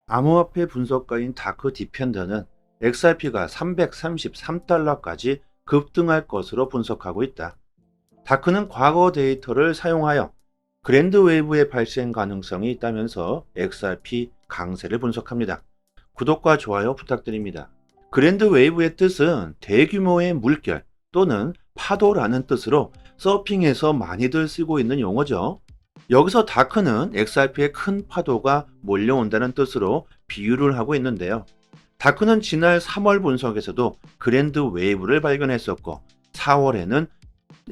암호화폐 분석가인 다크 디펜더는 XRP가 333달러까지 급등할 것으로 분석하고 있다. 다크는 과거 데이터를 사용하여 그랜드 웨이브의 발생 가능성이 있다면서 XRP 강세를 분석합니다. 구독과 좋아요 부탁드립니다. 그랜드 웨이브의 뜻은 대규모의 물결 또는 파도라는 뜻으로 서핑에서 많이들 쓰고 있는 용어죠. 여기서 다크는 XRP의 큰 파도가 몰려온다는 뜻으로 비유를 하고 있는데요. 다크는 지난 3월 분석에서도 그랜드 웨이브를 발견했었고 4월에는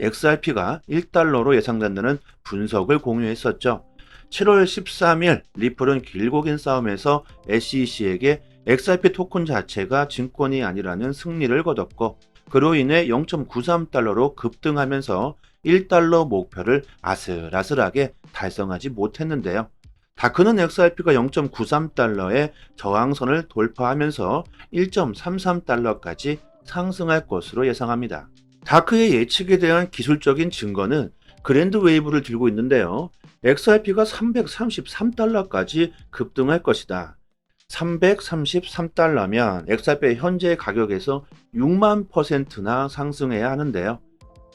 XRP가 1달러로 예상된다는 분석을 공유했었죠. 7월 13일 리플은 길고 긴 싸움에서 SEC에게 XRP 토큰 자체가 증권이 아니라는 승리를 거뒀고 그로 인해 0.93달러로 급등하면서 1달러 목표를 아슬아슬하게 달성하지 못했는데요. 다크는 XRP가 0.93달러의 저항선을 돌파하면서 1.33달러까지 상승할 것으로 예상합니다. 다크의 예측에 대한 기술적인 증거는 그랜드 웨이브를 들고 있는데요. XRP가 333달러까지 급등할 것이다. 333달러면 XRP의 현재 가격에서 6만%나 상승해야 하는데요.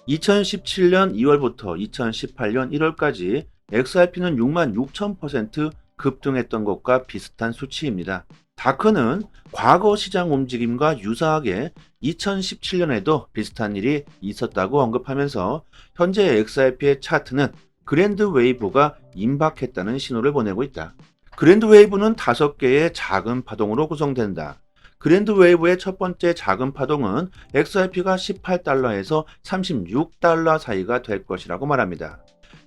2017년 2월부터 2018년 1월까지 XRP는 6만 6천% 급등했던 것과 비슷한 수치입니다. 다크는 과거 시장 움직임과 유사하게 2017년에도 비슷한 일이 있었다고 언급하면서 현재 XRP의 차트는 그랜드 웨이브가 임박했다는 신호를 보내고 있다. 그랜드 웨이브는 5개의 작은 파동으로 구성된다. 그랜드 웨이브의 첫 번째 작은 파동은 XRP가 18달러에서 36달러 사이가 될 것이라고 말합니다.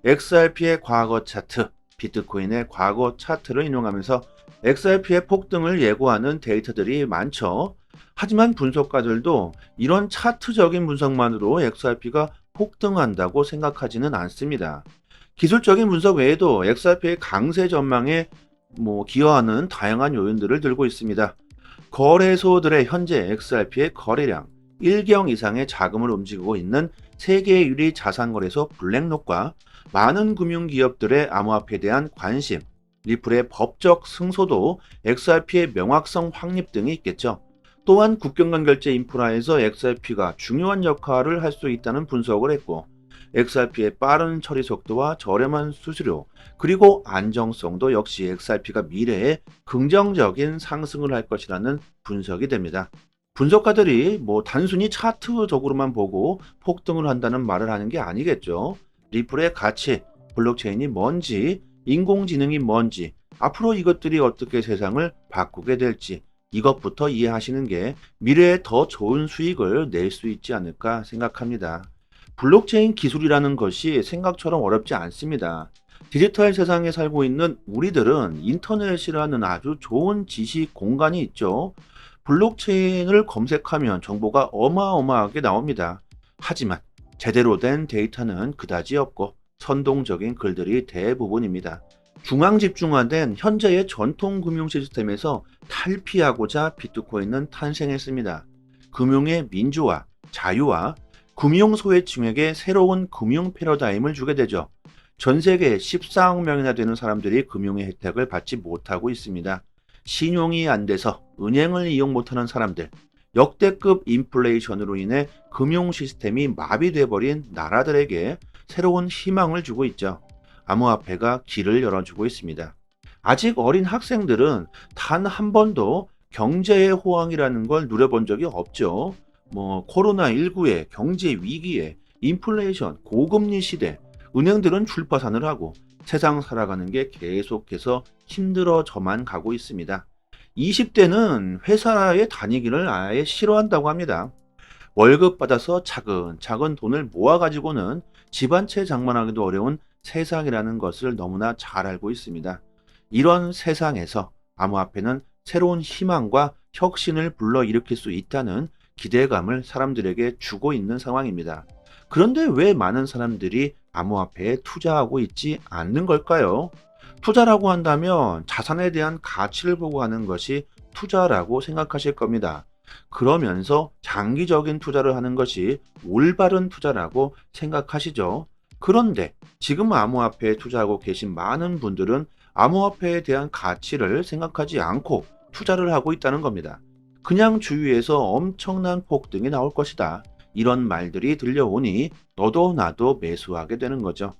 XRP의 과거 차트, 비트코인의 과거 차트를 인용하면서 XRP의 폭등을 예고하는 데이터들이 많죠. 하지만 분석가들도 이런 차트적인 분석만으로 XRP가 폭등한다고 생각하지는 않습니다. 기술적인 분석 외에도 XRP의 강세 전망에 기여하는 다양한 요인들을 들고 있습니다. 거래소들의 현재 XRP의 거래량 1경 이상의 자금을 움직이고 있는 세계 유리 자산거래소 블랙록과 많은 금융기업들의 암호화폐에 대한 관심, 리플의 법적 승소도 XRP의 명확성 확립 등이 있겠죠. 또한 국경간 결제 인프라에서 XRP가 중요한 역할을 할 수 있다는 분석을 했고 XRP의 빠른 처리 속도와 저렴한 수수료 그리고 안정성도 역시 XRP가 미래에 긍정적인 상승을 할 것이라는 분석이 됩니다. 분석가들이 단순히 차트적으로만 보고 폭등을 한다는 말을 하는 게 아니겠죠. 리플의 가치, 블록체인이 뭔지, 인공지능이 뭔지, 앞으로 이것들이 어떻게 세상을 바꾸게 될지 이것부터 이해하시는 게 미래에 더 좋은 수익을 낼 수 있지 않을까 생각합니다. 블록체인 기술이라는 것이 생각처럼 어렵지 않습니다. 디지털 세상에 살고 있는 우리들은 인터넷이라는 아주 좋은 지식 공간이 있죠. 블록체인을 검색하면 정보가 어마어마하게 나옵니다. 하지만 제대로 된 데이터는 그다지 없고 선동적인 글들이 대부분입니다. 중앙 집중화된 현재의 전통 금융 시스템에서 탈피하고자 비트코인은 탄생했습니다. 금융의 민주화, 자유화, 금융 소외층에게 새로운 금융 패러다임을 주게 되죠. 전 세계 14억 명이나 되는 사람들이 금융의 혜택을 받지 못하고 있습니다. 신용이 안 돼서 은행을 이용 못하는 사람들, 역대급 인플레이션으로 인해 금융 시스템이 마비돼 버린 나라들에게 새로운 희망을 주고 있죠. 암호화폐가 길을 열어주고 있습니다. 아직 어린 학생들은 단 한 번도 경제의 호황이라는 걸 누려본 적이 없죠. 코로나19에 경제 위기에 인플레이션, 고금리 시대, 은행들은 출파산을 하고 세상 살아가는 게 계속해서 힘들어져만 가고 있습니다. 20대는 회사에 다니기를 아예 싫어한다고 합니다. 월급 받아서 차근차근 돈을 모아가지고는 집 한 채 장만하기도 어려운 세상이라는 것을 너무나 잘 알고 있습니다. 이런 세상에서 암호화폐는 새로운 희망과 혁신을 불러일으킬 수 있다는 기대감을 사람들에게 주고 있는 상황입니다. 그런데 왜 많은 사람들이 암호화폐에 투자하고 있지 않는 걸까요? 투자라고 한다면 자산에 대한 가치를 보고 하는 것이 투자라고 생각하실 겁니다. 그러면서 장기적인 투자를 하는 것이 올바른 투자라고 생각하시죠. 그런데 지금 암호화폐에 투자하고 계신 많은 분들은 암호화폐에 대한 가치를 생각하지 않고 투자를 하고 있다는 겁니다. 그냥 주위에서 엄청난 폭등이 나올 것이다. 이런 말들이 들려오니 너도 나도 매수하게 되는 거죠.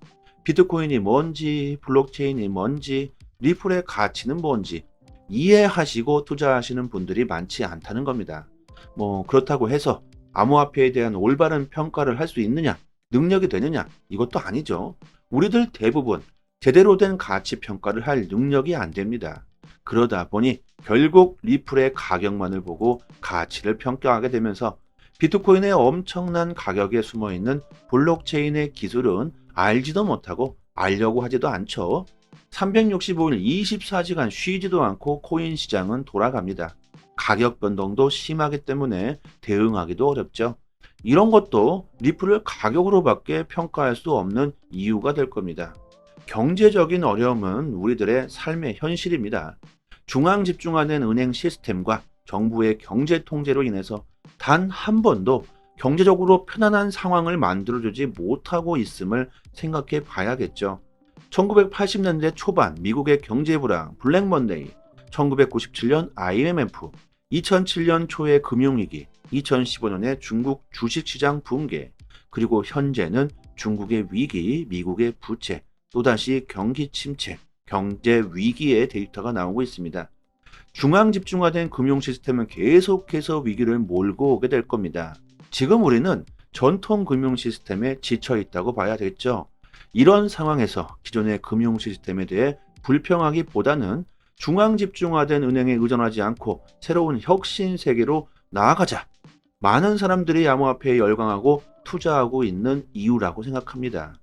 비트코인이 뭔지, 블록체인이 뭔지, 리플의 가치는 뭔지 이해하시고 투자하시는 분들이 많지 않다는 겁니다. 그렇다고 해서 암호화폐에 대한 올바른 평가를 할 수 있느냐, 능력이 되느냐, 이것도 아니죠. 우리들 대부분 제대로 된 가치 평가를 할 능력이 안 됩니다. 그러다 보니 결국 리플의 가격만을 보고 가치를 평가하게 되면서 비트코인의 엄청난 가격에 숨어 있는 블록체인의 기술은 알지도 못하고 알려고 하지도 않죠. 365일 24시간 쉬지도 않고 코인 시장은 돌아갑니다. 가격 변동도 심하기 때문에 대응하기도 어렵죠. 이런 것도 리플을 가격으로밖에 평가할 수 없는 이유가 될 겁니다. 경제적인 어려움은 우리들의 삶의 현실입니다. 중앙 집중화된 은행 시스템과 정부의 경제 통제로 인해서 단 한 번도 경제적으로 편안한 상황을 만들어주지 못하고 있음을 생각해 봐야겠죠. 1980년대 초반 미국의 경제 불황, 블랙 먼데이, 1997년 IMF, 2007년 초의 금융위기, 2015년에 중국 주식시장 붕괴, 그리고 현재는 중국의 위기, 미국의 부채, 또다시 경기 침체, 경제 위기의 데이터가 나오고 있습니다. 중앙 집중화된 금융 시스템은 계속해서 위기를 몰고 오게 될 겁니다. 지금 우리는 전통 금융 시스템에 지쳐 있다고 봐야 되겠죠. 이런 상황에서 기존의 금융 시스템에 대해 불평하기보다는 중앙 집중화된 은행에 의존하지 않고 새로운 혁신 세계로 나아가자. 많은 사람들이 암호화폐에 열광하고 투자하고 있는 이유라고 생각합니다.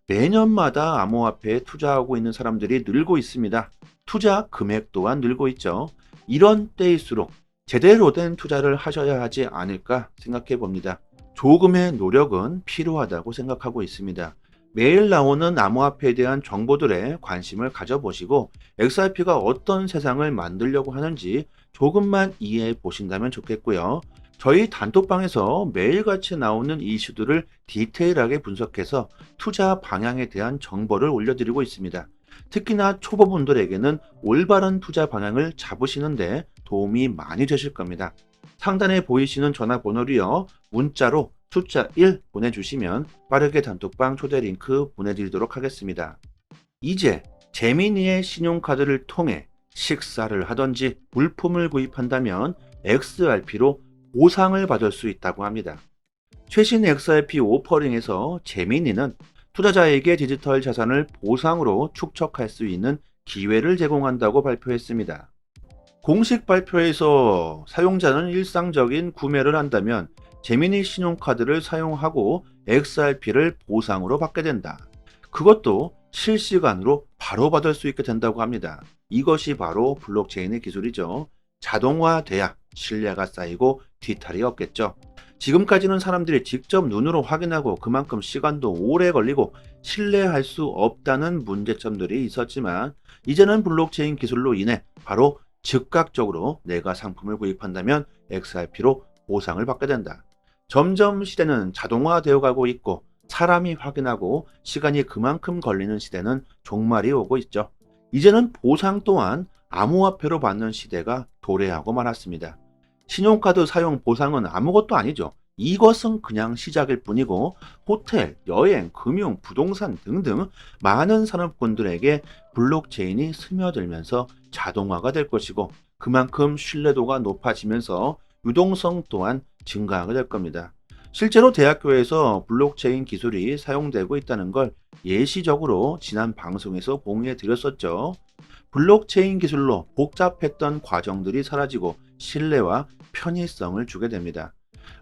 매년마다 암호화폐에 투자하고 있는 사람들이 늘고 있습니다. 투자 금액 또한 늘고 있죠. 이런 때일수록 제대로 된 투자를 하셔야 하지 않을까 생각해 봅니다. 조금의 노력은 필요하다고 생각하고 있습니다. 매일 나오는 암호화폐에 대한 정보들에 관심을 가져보시고 XRP가 어떤 세상을 만들려고 하는지 조금만 이해해 보신다면 좋겠고요. 저희 단톡방에서 매일같이 나오는 이슈들을 디테일하게 분석해서 투자 방향에 대한 정보를 올려드리고 있습니다. 특히나 초보분들에게는 올바른 투자 방향을 잡으시는데 도움이 많이 되실 겁니다. 상단에 보이시는 전화번호로요. 문자로 숫자 1 보내주시면 빠르게 단톡방 초대 링크 보내드리도록 하겠습니다. 이제 재민이의 신용카드를 통해 식사를 하던지 물품을 구입한다면 XRP로 보상을 받을 수 있다고 합니다. 최신 XRP 오퍼링에서 재민이는 투자자에게 디지털 자산을 보상으로 축적할 수 있는 기회를 제공한다고 발표했습니다. 공식 발표에서 사용자는 일상적인 구매를 한다면 재민이 신용카드를 사용하고 XRP를 보상으로 받게 된다. 그것도 실시간으로 바로 받을 수 있게 된다고 합니다. 이것이 바로 블록체인의 기술이죠. 자동화돼야 신뢰가 쌓이고 뒤탈이 없겠죠. 지금까지는 사람들이 직접 눈으로 확인하고 그만큼 시간도 오래 걸리고 신뢰할 수 없다는 문제점들이 있었지만 이제는 블록체인 기술로 인해 바로 즉각적으로 내가 상품을 구입한다면 XRP로 보상을 받게 된다. 점점 시대는 자동화되어 가고 있고 사람이 확인하고 시간이 그만큼 걸리는 시대는 종말이 오고 있죠. 이제는 보상 또한 암호화폐로 받는 시대가 도래하고 말았습니다. 신용카드 사용 보상은 아무것도 아니죠. 이것은 그냥 시작일 뿐이고 호텔, 여행, 금융, 부동산 등등 많은 산업군들에게 블록체인이 스며들면서 자동화가 될 것이고 그만큼 신뢰도가 높아지면서 유동성 또한 증가하게 될 겁니다. 실제로 대학교에서 블록체인 기술이 사용되고 있다는 걸 예시적으로 지난 방송에서 공유해 드렸었죠. 블록체인 기술로 복잡했던 과정들이 사라지고 신뢰와 편의성을 주게 됩니다.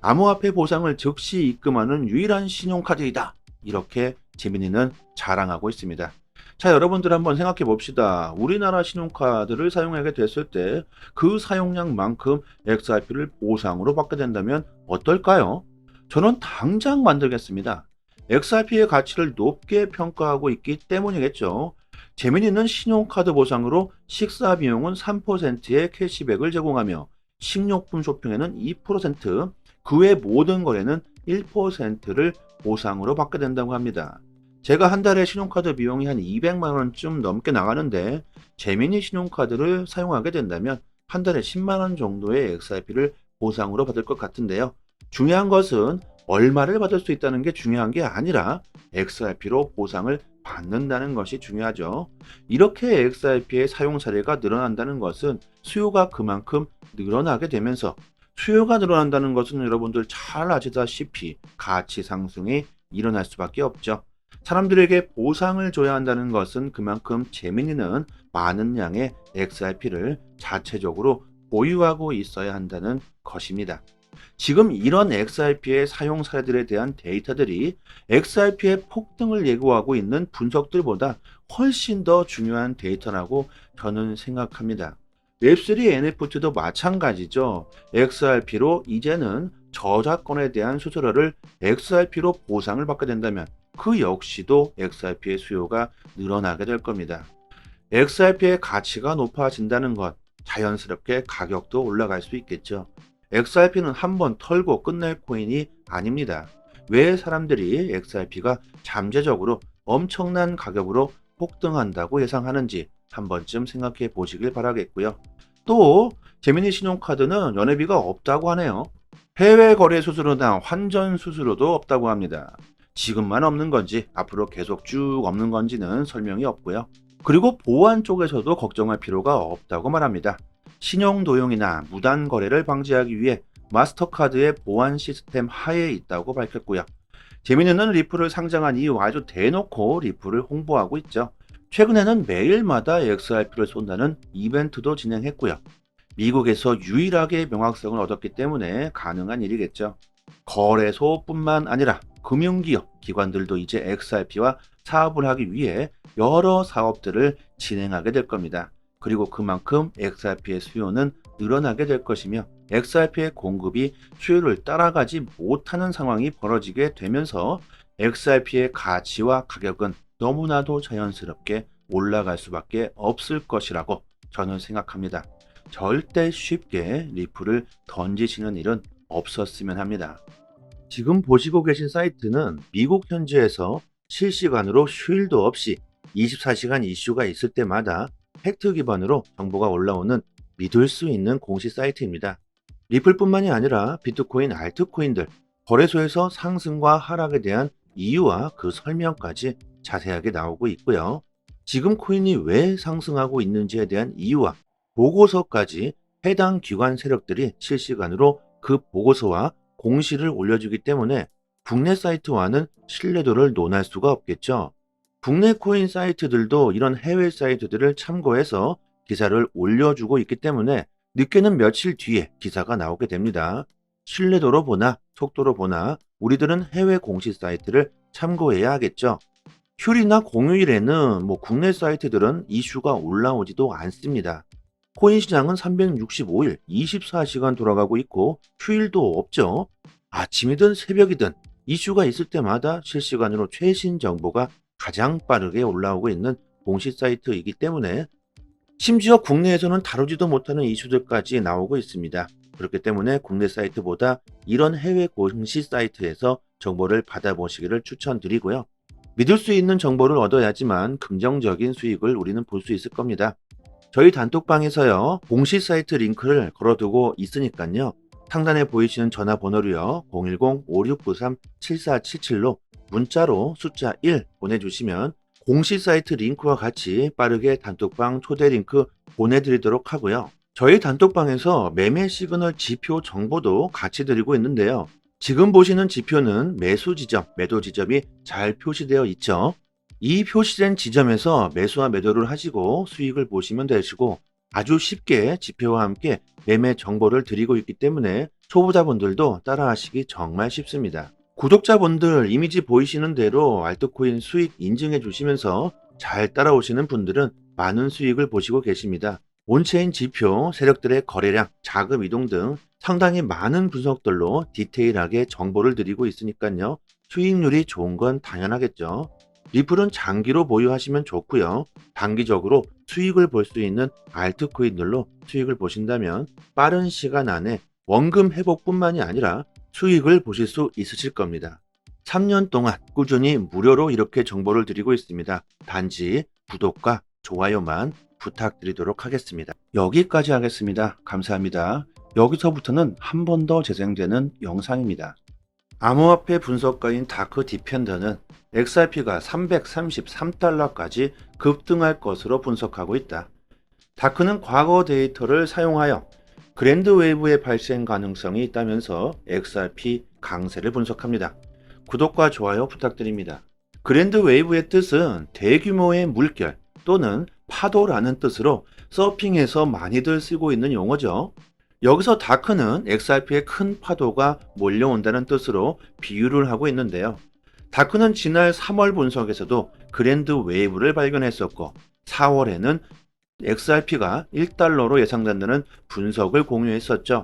암호화폐 보상을 즉시 입금하는 유일한 신용카드이다. 이렇게 재민이는 자랑하고 있습니다. 자, 여러분들 한번 생각해 봅시다. 우리나라 신용카드를 사용하게 됐을 때 그 사용량만큼 XRP를 보상으로 받게 된다면 어떨까요? 저는 당장 만들겠습니다. XRP의 가치를 높게 평가하고 있기 때문이겠죠. 재민이는 신용카드 보상으로 식사 비용은 3%의 캐시백을 제공하며 식료품 쇼핑에는 2%, 그 외 모든 거래는 1%를 보상으로 받게 된다고 합니다. 제가 한 달에 신용카드 비용이 한 200만 원쯤 넘게 나가는데 재미니 신용카드를 사용하게 된다면 한 달에 10만 원 정도의 XRP를 보상으로 받을 것 같은데요. 중요한 것은 얼마를 받을 수 있다는 게 중요한 게 아니라 XRP로 보상을 받는다는 것이 중요하죠. 이렇게 XRP의 사용 사례가 늘어난다는 것은 수요가 그만큼 늘어나게 되면서, 수요가 늘어난다는 것은 여러분들 잘 아시다시피 가치 상승이 일어날 수밖에 없죠. 사람들에게 보상을 줘야 한다는 것은 그만큼 재민이는 많은 양의 XRP를 자체적으로 보유하고 있어야 한다는 것입니다. 지금 이런 XRP의 사용 사례들에 대한 데이터들이 XRP의 폭등을 예고하고 있는 분석들보다 훨씬 더 중요한 데이터라고 저는 생각합니다. 웹3 NFT도 마찬가지죠. XRP로 이제는 저작권에 대한 수수료를 XRP로 보상을 받게 된다면 그 역시도 XRP의 수요가 늘어나게 될 겁니다. XRP의 가치가 높아진다는 것, 자연스럽게 가격도 올라갈 수 있겠죠. XRP는 한번 털고 끝낼 코인이 아닙니다. 왜 사람들이 XRP가 잠재적으로 엄청난 가격으로 폭등한다고 예상하는지 한 번쯤 생각해 보시길 바라겠고요. 또 재미니 신용카드는 연회비가 없다고 하네요. 해외 거래 수수료나 환전 수수료도 없다고 합니다. 지금만 없는 건지 앞으로 계속 쭉 없는 건지는 설명이 없고요. 그리고 보안 쪽에서도 걱정할 필요가 없다고 말합니다. 신용 도용이나 무단 거래를 방지하기 위해 마스터카드의 보안 시스템 하에 있다고 밝혔고요. 재미있는 리플을 상장한 이후 아주 대놓고 리플을 홍보하고 있죠. 최근에는 매일마다 XRP를 쏜다는 이벤트도 진행했고요. 미국에서 유일하게 명확성을 얻었기 때문에 가능한 일이겠죠. 거래소뿐만 아니라 금융기업, 기관들도 이제 XRP와 사업을 하기 위해 여러 사업들을 진행하게 될 겁니다. 그리고 그만큼 XRP의 수요는 늘어나게 될 것이며 XRP의 공급이 수요를 따라가지 못하는 상황이 벌어지게 되면서 XRP의 가치와 가격은 너무나도 자연스럽게 올라갈 수밖에 없을 것이라고 저는 생각합니다. 절대 쉽게 리플을 던지시는 일은 없었으면 합니다. 지금 보시고 계신 사이트는 미국 현지에서 실시간으로 휴일도 없이 24시간 이슈가 있을 때마다 팩트 기반으로 정보가 올라오는 믿을 수 있는 공식 사이트입니다. 리플뿐만이 아니라 비트코인, 알트코인들, 거래소에서 상승과 하락에 대한 이유와 그 설명까지 자세하게 나오고 있고요. 지금 코인이 왜 상승하고 있는지에 대한 이유와 보고서까지 해당 기관 세력들이 실시간으로 그 보고서와 공시를 올려주기 때문에 국내 사이트와는 신뢰도를 논할 수가 없겠죠. 국내 코인 사이트들도 이런 해외 사이트들을 참고해서 기사를 올려주고 있기 때문에 늦게는 며칠 뒤에 기사가 나오게 됩니다. 신뢰도로 보나 속도로 보나 우리들은 해외 공식 사이트를 참고해야 하겠죠. 휴일이나 공휴일에는 국내 사이트들은 이슈가 올라오지도 않습니다. 코인 시장은 365일 24시간 돌아가고 있고 휴일도 없죠. 아침이든 새벽이든 이슈가 있을 때마다 실시간으로 최신 정보가 가장 빠르게 올라오고 있는 공식 사이트이기 때문에 심지어 국내에서는 다루지도 못하는 이슈들까지 나오고 있습니다. 그렇기 때문에 국내 사이트보다 이런 해외 공식 사이트에서 정보를 받아보시기를 추천드리고요. 믿을 수 있는 정보를 얻어야지만 긍정적인 수익을 우리는 볼 수 있을 겁니다. 저희 단톡방에서요, 공식 사이트 링크를 걸어두고 있으니까요. 상단에 보이시는 전화번호로요, 010-5693-7477로 문자로 숫자 1 보내주시면 공식 사이트 링크와 같이 빠르게 단톡방 초대 링크 보내드리도록 하고요. 저희 단톡방에서 매매 시그널 지표 정보도 같이 드리고 있는데요. 지금 보시는 지표는 매수 지점, 매도 지점이 잘 표시되어 있죠. 이 표시된 지점에서 매수와 매도를 하시고 수익을 보시면 되시고 아주 쉽게 지표와 함께 매매 정보를 드리고 있기 때문에 초보자분들도 따라하시기 정말 쉽습니다. 구독자분들 이미지 보이시는 대로 알트코인 수익 인증해 주시면서 잘 따라오시는 분들은 많은 수익을 보시고 계십니다. 온체인 지표, 세력들의 거래량, 자금 이동 등 상당히 많은 분석들로 디테일하게 정보를 드리고 있으니까요. 수익률이 좋은 건 당연하겠죠. 리플은 장기로 보유하시면 좋고요. 단기적으로 수익을 볼 수 있는 알트코인들로 수익을 보신다면 빠른 시간 안에 원금 회복뿐만이 아니라 수익을 보실 수 있으실 겁니다. 3년 동안 꾸준히 무료로 이렇게 정보를 드리고 있습니다. 단지 구독과 좋아요만 부탁드리도록 하겠습니다. 여기까지 하겠습니다. 감사합니다. 여기서부터는 한 번 더 재생되는 영상입니다. 암호화폐 분석가인 다크 디펜더는 XRP가 333달러까지 급등할 것으로 분석하고 있다. 다크는 과거 데이터를 사용하여 그랜드 웨이브의 발생 가능성이 있다면서 XRP 강세를 분석합니다. 구독과 좋아요 부탁드립니다. 그랜드 웨이브의 뜻은 대규모의 물결 또는 파도라는 뜻으로 서핑에서 많이들 쓰고 있는 용어죠. 여기서 다크는 XRP의 큰 파도가 몰려온다는 뜻으로 비유를 하고 있는데요. 다크는 지난 3월 분석에서도 그랜드 웨이브를 발견했었고 4월에는 XRP가 1달러로 예상된다는 분석을 공유했었죠.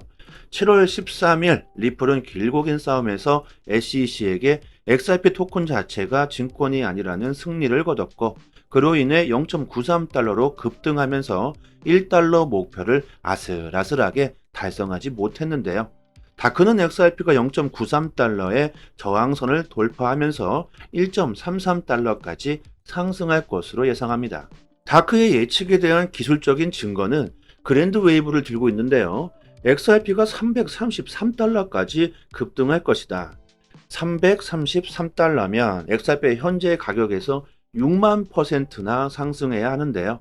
7월 13일 리플은 길고 긴 싸움에서 SEC에게 XRP 토큰 자체가 증권이 아니라는 승리를 거뒀고 그로 인해 0.93달러로 급등하면서 1달러 목표를 아슬아슬하게 달성하지 못했는데요. 다크는 XRP가 0.93달러의 저항선을 돌파하면서 1.33달러까지 상승할 것으로 예상합니다. 다크의 예측에 대한 기술적인 증거는 그랜드 웨이브를 들고 있는데요. XRP가 333달러까지 급등할 것이다. 333달러면 XRP의 현재 가격에서 6만%나 상승해야 하는데요.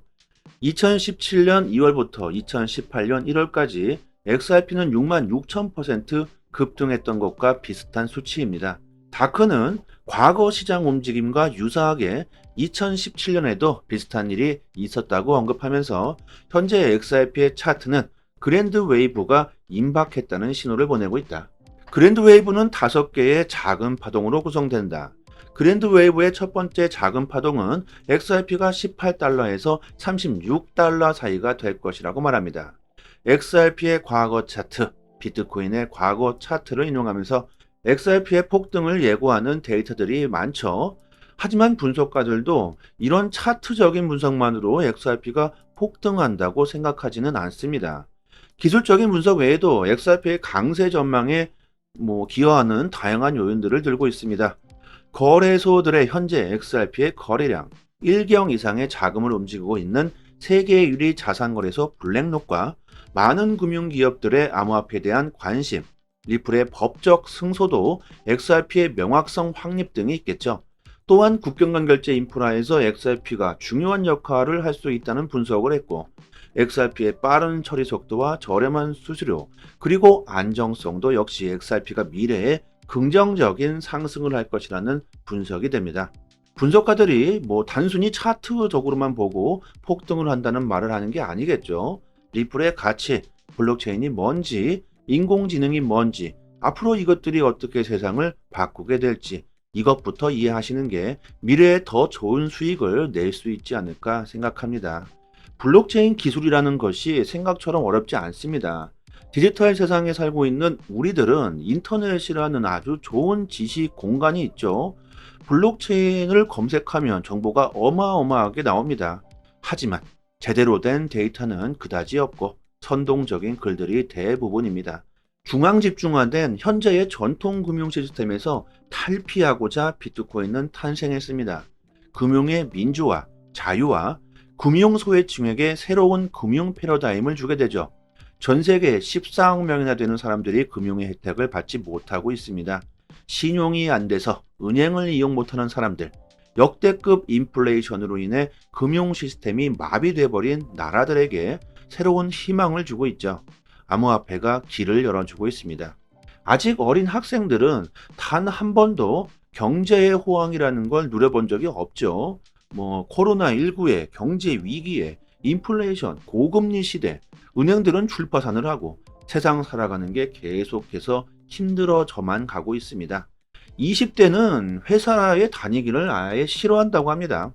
2017년 2월부터 2018년 1월까지 XRP는 6만 6천% 급등했던 것과 비슷한 수치입니다. 다크는 과거 시장 움직임과 유사하게 2017년에도 비슷한 일이 있었다고 언급하면서 현재 XRP의 차트는 그랜드 웨이브가 임박했다는 신호를 보내고 있다. 그랜드 웨이브는 5개의 작은 파동으로 구성된다. 그랜드 웨이브의 첫 번째 작은 파동은 XRP가 18달러에서 36달러 사이가 될 것이라고 말합니다. XRP의 과거 차트, 비트코인의 과거 차트를 인용하면서 XRP의 폭등을 예고하는 데이터들이 많죠. 하지만 분석가들도 이런 차트적인 분석만으로 XRP가 폭등한다고 생각하지는 않습니다. 기술적인 분석 외에도 XRP의 강세 전망에 기여하는 다양한 요인들을 들고 있습니다. 거래소들의 현재 XRP의 거래량 1경 이상의 자금을 움직이고 있는 세계 유리 자산거래소 블랙록과 많은 금융기업들의 암호화폐에 대한 관심, 리플의 법적 승소도 XRP의 명확성 확립 등이 있겠죠. 또한 국경간 결제 인프라에서 XRP가 중요한 역할을 할 수 있다는 분석을 했고 XRP의 빠른 처리 속도와 저렴한 수수료 그리고 안정성도 역시 XRP가 미래에 긍정적인 상승을 할 것이라는 분석이 됩니다. 분석가들이 단순히 차트적으로만 보고 폭등을 한다는 말을 하는 게 아니겠죠. 리플의 가치, 블록체인이 뭔지, 인공지능이 뭔지, 앞으로 이것들이 어떻게 세상을 바꾸게 될지 이것부터 이해하시는 게 미래에 더 좋은 수익을 낼 수 있지 않을까 생각합니다. 블록체인 기술이라는 것이 생각처럼 어렵지 않습니다. 디지털 세상에 살고 있는 우리들은 인터넷이라는 아주 좋은 지식 공간이 있죠. 블록체인을 검색하면 정보가 어마어마하게 나옵니다. 하지만 제대로 된 데이터는 그다지 없고 선동적인 글들이 대부분입니다. 중앙 집중화된 현재의 전통 금융 시스템에서 탈피하고자 비트코인은 탄생했습니다. 금융의 민주화, 자유화, 금융 소외층에게 새로운 금융 패러다임을 주게 되죠. 전 세계 14억 명이나 되는 사람들이 금융의 혜택을 받지 못하고 있습니다. 신용이 안 돼서 은행을 이용 못하는 사람들, 역대급 인플레이션으로 인해 금융 시스템이 마비돼 버린 나라들에게 새로운 희망을 주고 있죠. 암호화폐가 길을 열어주고 있습니다. 아직 어린 학생들은 단 한 번도 경제의 호황이라는 걸 누려본 적이 없죠. 코로나19에 경제 위기에 인플레이션, 고금리 시대, 은행들은 출파산을 하고 세상 살아가는 게 계속해서 힘들어져만 가고 있습니다. 20대는 회사에 다니기를 아예 싫어한다고 합니다.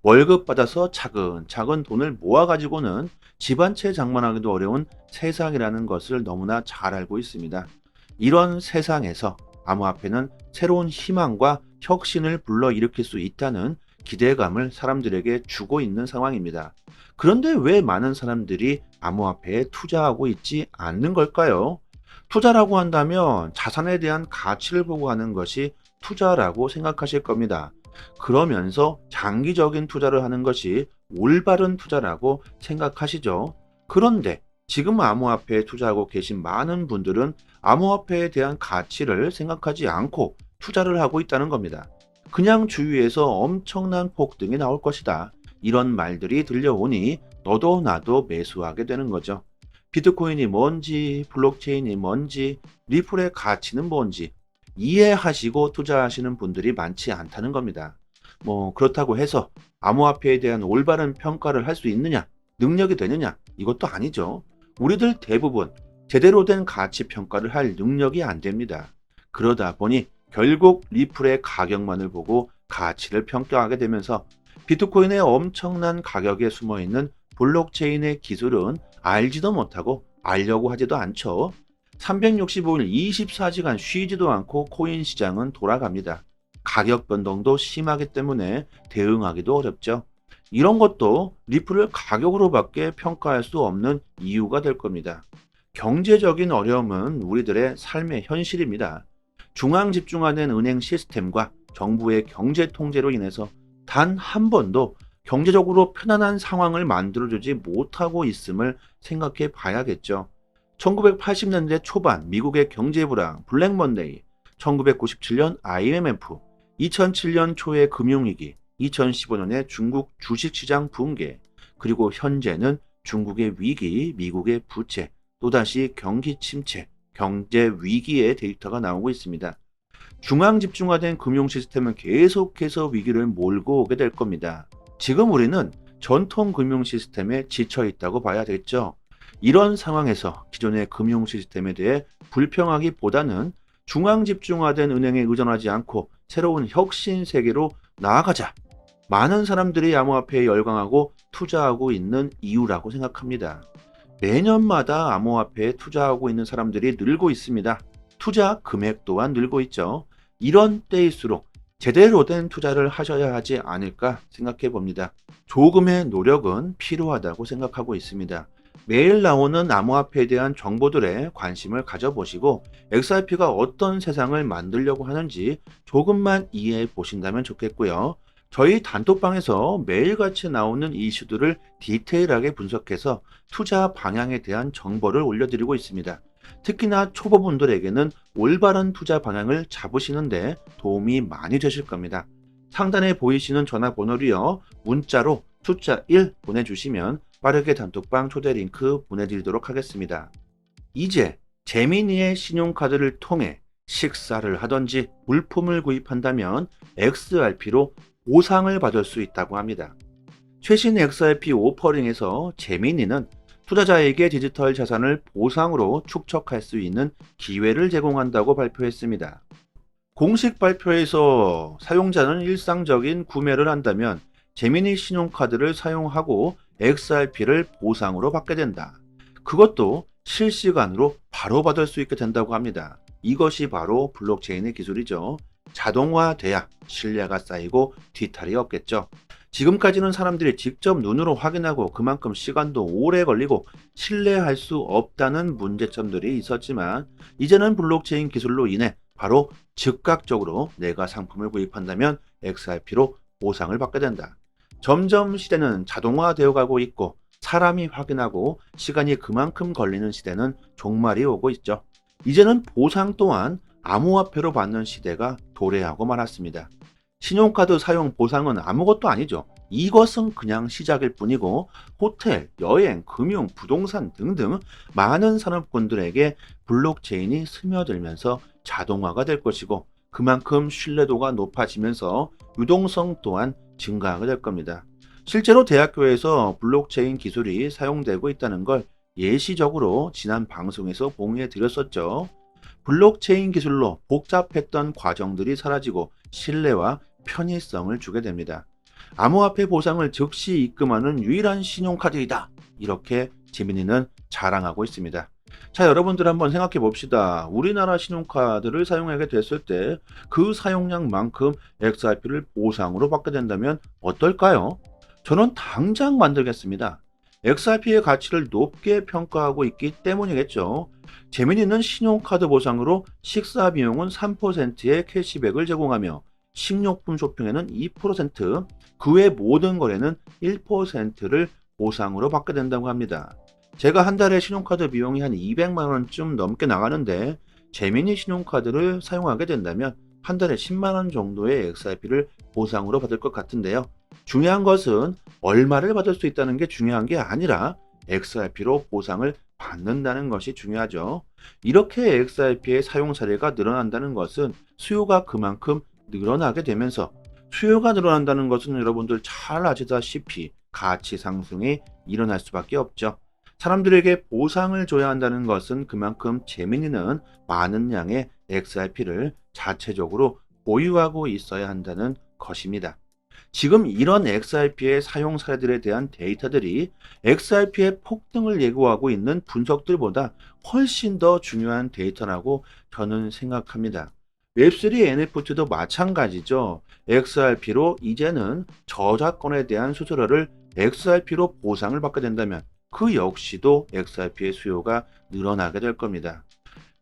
월급 받아서 차근차근 돈을 모아가지고는 집 한 채 장만하기도 어려운 세상이라는 것을 너무나 잘 알고 있습니다. 이런 세상에서 암호화폐는 새로운 희망과 혁신을 불러일으킬 수 있다는 기대감을 사람들에게 주고 있는 상황입니다. 그런데 왜 많은 사람들이 암호화폐에 투자하고 있지 않는 걸까요? 투자라고 한다면 자산에 대한 가치를 보고 하는 것이 투자라고 생각하실 겁니다. 그러면서 장기적인 투자를 하는 것이 올바른 투자라고 생각하시죠. 그런데 지금 암호화폐에 투자하고 계신 많은 분들은 암호화폐에 대한 가치를 생각하지 않고 투자를 하고 있다는 겁니다. 그냥 주위에서 엄청난 폭등이 나올 것이다, 이런 말들이 들려오니 너도 나도 매수하게 되는 거죠. 비트코인이 뭔지, 블록체인이 뭔지, 리플의 가치는 뭔지 이해하시고 투자하시는 분들이 많지 않다는 겁니다. 그렇다고 해서 암호화폐에 대한 올바른 평가를 할 수 있느냐, 능력이 되느냐, 이것도 아니죠. 우리들 대부분 제대로 된 가치 평가를 할 능력이 안 됩니다. 그러다 보니 결국 리플의 가격만을 보고 가치를 평가하게 되면서 비트코인의 엄청난 가격에 숨어 있는 블록체인의 기술은 알지도 못하고 알려고 하지도 않죠. 365일 24시간 쉬지도 않고 코인 시장은 돌아갑니다. 가격 변동도 심하기 때문에 대응하기도 어렵죠. 이런 것도 리플을 가격으로밖에 평가할 수 없는 이유가 될 겁니다. 경제적인 어려움은 우리들의 삶의 현실입니다. 중앙 집중화된 은행 시스템과 정부의 경제 통제로 인해서 단 한 번도 경제적으로 편안한 상황을 만들어주지 못하고 있음을 생각해 봐야겠죠. 1980년대 초반 미국의 경제 불황, 블랙 먼데이, 1997년 IMF, 2007년 초의 금융위기, 2015년에 중국 주식시장 붕괴, 그리고 현재는 중국의 위기, 미국의 부채, 또다시 경기 침체, 경제 위기의 데이터가 나오고 있습니다. 중앙 집중화된 금융 시스템은 계속해서 위기를 몰고 오게 될 겁니다. 지금 우리는 전통 금융 시스템에 지쳐 있다고 봐야 되겠죠. 이런 상황에서 기존의 금융 시스템에 대해 불평하기보다는 중앙 집중화된 은행에 의존하지 않고 새로운 혁신 세계로 나아가자, 많은 사람들이 암호화폐에 열광하고 투자하고 있는 이유라고 생각합니다. 매년마다 암호화폐에 투자하고 있는 사람들이 늘고 있습니다. 투자 금액 또한 늘고 있죠. 이런 때일수록 제대로 된 투자를 하셔야 하지 않을까 생각해 봅니다. 조금의 노력은 필요하다고 생각하고 있습니다. 매일 나오는 암호화폐에 대한 정보들에 관심을 가져보시고 XRP가 어떤 세상을 만들려고 하는지 조금만 이해해 보신다면 좋겠고요. 저희 단톡방에서 매일같이 나오는 이슈들을 디테일하게 분석해서 투자 방향에 대한 정보를 올려드리고 있습니다. 특히나 초보분들에게는 올바른 투자 방향을 잡으시는데 도움이 많이 되실 겁니다. 상단에 보이시는 전화번호로요, 문자로 숫자 1 보내주시면 빠르게 단톡방 초대 링크 보내드리도록 하겠습니다. 이제 재미니의 신용카드를 통해 식사를 하던지 물품을 구입한다면 XRP로 보상을 받을 수 있다고 합니다. 최신 XRP 오퍼링에서 재미니는 투자자에게 디지털 자산을 보상으로 축적할 수 있는 기회를 제공한다고 발표했습니다. 공식 발표에서 사용자는 일상적인 구매를 한다면 재미니 신용카드를 사용하고 XRP를 보상으로 받게 된다. 그것도 실시간으로 바로 받을 수 있게 된다고 합니다. 이것이 바로 블록체인의 기술이죠. 자동화돼야 신뢰가 쌓이고 뒤탈이 없겠죠. 지금까지는 사람들이 직접 눈으로 확인하고 그만큼 시간도 오래 걸리고 신뢰할 수 없다는 문제점들이 있었지만, 이제는 블록체인 기술로 인해 바로 즉각적으로 내가 상품을 구입한다면 XRP로 보상을 받게 된다. 점점 시대는 자동화되어 가고 있고 사람이 확인하고 시간이 그만큼 걸리는 시대는 종말이 오고 있죠. 이제는 보상 또한 암호화폐로 받는 시대가 도래하고 말았습니다. 신용카드 사용 보상은 아무것도 아니죠. 이것은 그냥 시작일 뿐이고 호텔, 여행, 금융, 부동산 등등 많은 산업군들에게 블록체인이 스며들면서 자동화가 될 것이고 그만큼 신뢰도가 높아지면서 유동성 또한 증가하게 될 겁니다. 실제로 대학교에서 블록체인 기술이 사용되고 있다는 걸 예시적으로 지난 방송에서 공유해 드렸었죠. 블록체인 기술로 복잡했던 과정들이 사라지고 신뢰와 편의성을 주게 됩니다. 암호화폐 보상을 즉시 입금하는 유일한 신용카드이다, 이렇게 재민이는 자랑하고 있습니다. 자, 여러분들 한번 생각해 봅시다. 우리나라 신용카드를 사용하게 됐을 때 그 사용량만큼 XRP를 보상으로 받게 된다면 어떨까요? 저는 당장 만들겠습니다. XRP의 가치를 높게 평가하고 있기 때문이겠죠. 재미있는 신용카드 보상으로 식사 비용은 3%의 캐시백을 제공하며 식료품 쇼핑에는 2%, 그 외 모든 거래는 1%를 보상으로 받게 된다고 합니다. 제가 한 달에 신용카드 비용이 한 200만 원쯤 넘게 나가는데 재미니 신용카드를 사용하게 된다면 한 달에 10만 원 정도의 XRP를 보상으로 받을 것 같은데요. 중요한 것은 얼마를 받을 수 있다는 게 중요한 게 아니라 XRP로 보상을 받는다는 것이 중요하죠. 이렇게 XRP의 사용 사례가 늘어난다는 것은 수요가 그만큼 늘어나게 되면서, 수요가 늘어난다는 것은 여러분들 잘 아시다시피 가치 상승이 일어날 수밖에 없죠. 사람들에게 보상을 줘야 한다는 것은 그만큼 재미있는 많은 양의 XRP를 자체적으로 보유하고 있어야 한다는 것입니다. 지금 이런 XRP의 사용 사례들에 대한 데이터들이 XRP의 폭등을 예고하고 있는 분석들보다 훨씬 더 중요한 데이터라고 저는 생각합니다. 웹3 NFT도 마찬가지죠. XRP로 이제는 저작권에 대한 수수료를 XRP로 보상을 받게 된다면 그 역시도 XRP의 수요가 늘어나게 될 겁니다.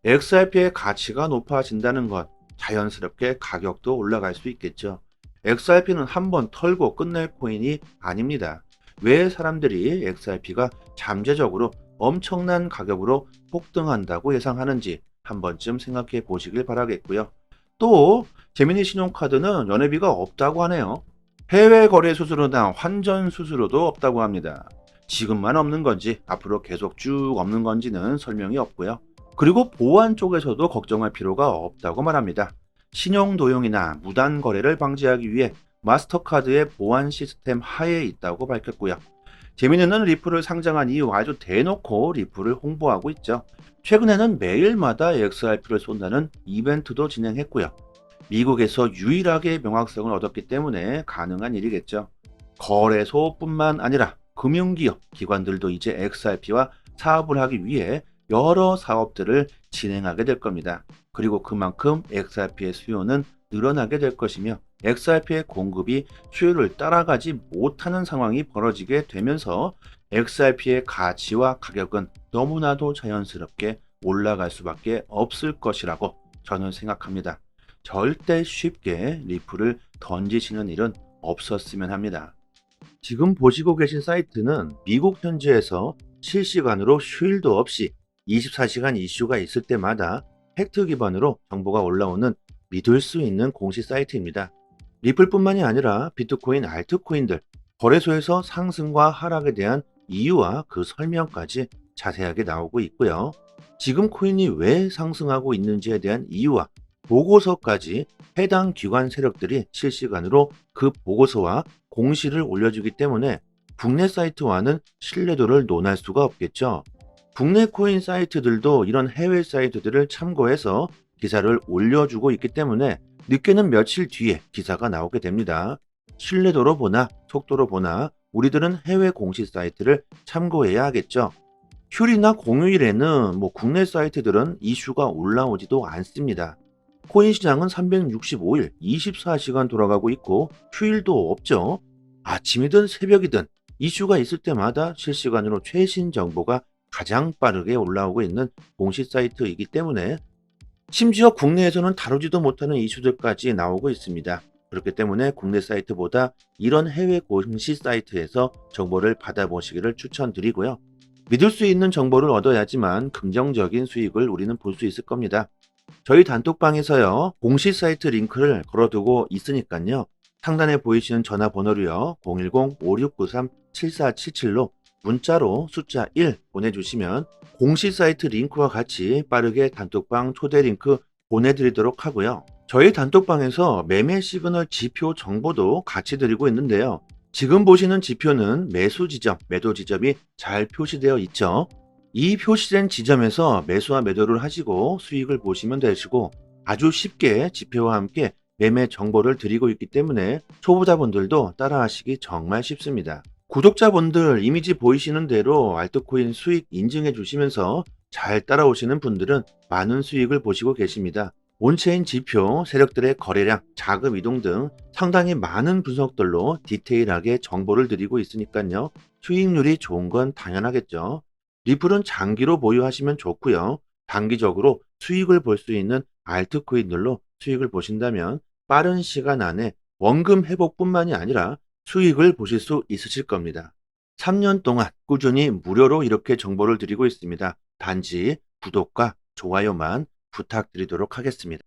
XRP의 가치가 높아진다는 것, 자연스럽게 가격도 올라갈 수 있겠죠. XRP는 한번 털고 끝낼 코인이 아닙니다. 왜 사람들이 XRP가 잠재적으로 엄청난 가격으로 폭등한다고 예상하는지 한 번쯤 생각해 보시길 바라겠고요. 또 재미니 신용카드는 연회비가 없다고 하네요. 해외 거래 수수료나 환전 수수료도 없다고 합니다. 지금만 없는 건지 앞으로 계속 쭉 없는 건지는 설명이 없고요. 그리고 보안 쪽에서도 걱정할 필요가 없다고 말합니다. 신용 도용이나 무단 거래를 방지하기 위해 마스터카드의 보안 시스템 하에 있다고 밝혔고요. 재미있는 리플을 상장한 이후 아주 대놓고 리플을 홍보하고 있죠. 최근에는 매일마다 XRP를 쏜다는 이벤트도 진행했고요. 미국에서 유일하게 명확성을 얻었기 때문에 가능한 일이겠죠. 거래소뿐만 아니라 금융기업, 기관들도 이제 XRP와 사업을 하기 위해 여러 사업들을 진행하게 될 겁니다. 그리고 그만큼 XRP의 수요는 늘어나게 될 것이며 XRP의 공급이 수요를 따라가지 못하는 상황이 벌어지게 되면서 XRP의 가치와 가격은 너무나도 자연스럽게 올라갈 수밖에 없을 것이라고 저는 생각합니다. 절대 쉽게 리플을 던지시는 일은 없었으면 합니다. 지금 보시고 계신 사이트는 미국 현지에서 실시간으로 휴일도 없이 24시간 이슈가 있을 때마다 팩트 기반으로 정보가 올라오는 믿을 수 있는 공식 사이트입니다. 리플뿐만이 아니라 비트코인, 알트코인들, 거래소에서 상승과 하락에 대한 이유와 그 설명까지 자세하게 나오고 있고요. 지금 코인이 왜 상승하고 있는지에 대한 이유와 보고서까지 해당 기관 세력들이 실시간으로 그 보고서와 공시를 올려주기 때문에 국내 사이트와는 신뢰도를 논할 수가 없겠죠. 국내 코인 사이트들도 이런 해외 사이트들을 참고해서 기사를 올려주고 있기 때문에 늦게는 며칠 뒤에 기사가 나오게 됩니다. 신뢰도로 보나 속도로 보나 우리들은 해외 공식 사이트를 참고해야 하겠죠. 휴일이나 공휴일에는 국내 사이트들은 이슈가 올라오지도 않습니다. 코인 시장은 365일 24시간 돌아가고 있고 휴일도 없죠. 아침이든 새벽이든 이슈가 있을 때마다 실시간으로 최신 정보가 가장 빠르게 올라오고 있는 공식 사이트이기 때문에 심지어 국내에서는 다루지도 못하는 이슈들까지 나오고 있습니다. 그렇기 때문에 국내 사이트보다 이런 해외 공식 사이트에서 정보를 받아보시기를 추천드리고요. 믿을 수 있는 정보를 얻어야지만 긍정적인 수익을 우리는 볼 수 있을 겁니다. 저희 단톡방에서요, 공식 사이트 링크를 걸어두고 있으니까요. 상단에 보이시는 전화번호로요, 010-5693-7477로 문자로 숫자 1 보내주시면 공식 사이트 링크와 같이 빠르게 단톡방 초대 링크 보내드리도록 하고요. 저희 단톡방에서 매매 시그널 지표 정보도 같이 드리고 있는데요. 지금 보시는 지표는 매수 지점, 매도 지점이 잘 표시되어 있죠. 이 표시된 지점에서 매수와 매도를 하시고 수익을 보시면 되시고, 아주 쉽게 지표와 함께 매매 정보를 드리고 있기 때문에 초보자분들도 따라하시기 정말 쉽습니다. 구독자분들 이미지 보이시는 대로 알트코인 수익 인증해 주시면서 잘 따라오시는 분들은 많은 수익을 보시고 계십니다. 온체인 지표, 세력들의 거래량, 자금 이동 등 상당히 많은 분석들로 디테일하게 정보를 드리고 있으니까요. 수익률이 좋은 건 당연하겠죠. 리플은 장기로 보유하시면 좋고요. 단기적으로 수익을 볼 수 있는 알트코인들로 수익을 보신다면 빠른 시간 안에 원금 회복뿐만이 아니라 수익을 보실 수 있으실 겁니다. 3년 동안 꾸준히 무료로 이렇게 정보를 드리고 있습니다. 단지 구독과 좋아요만 부탁드리도록 하겠습니다.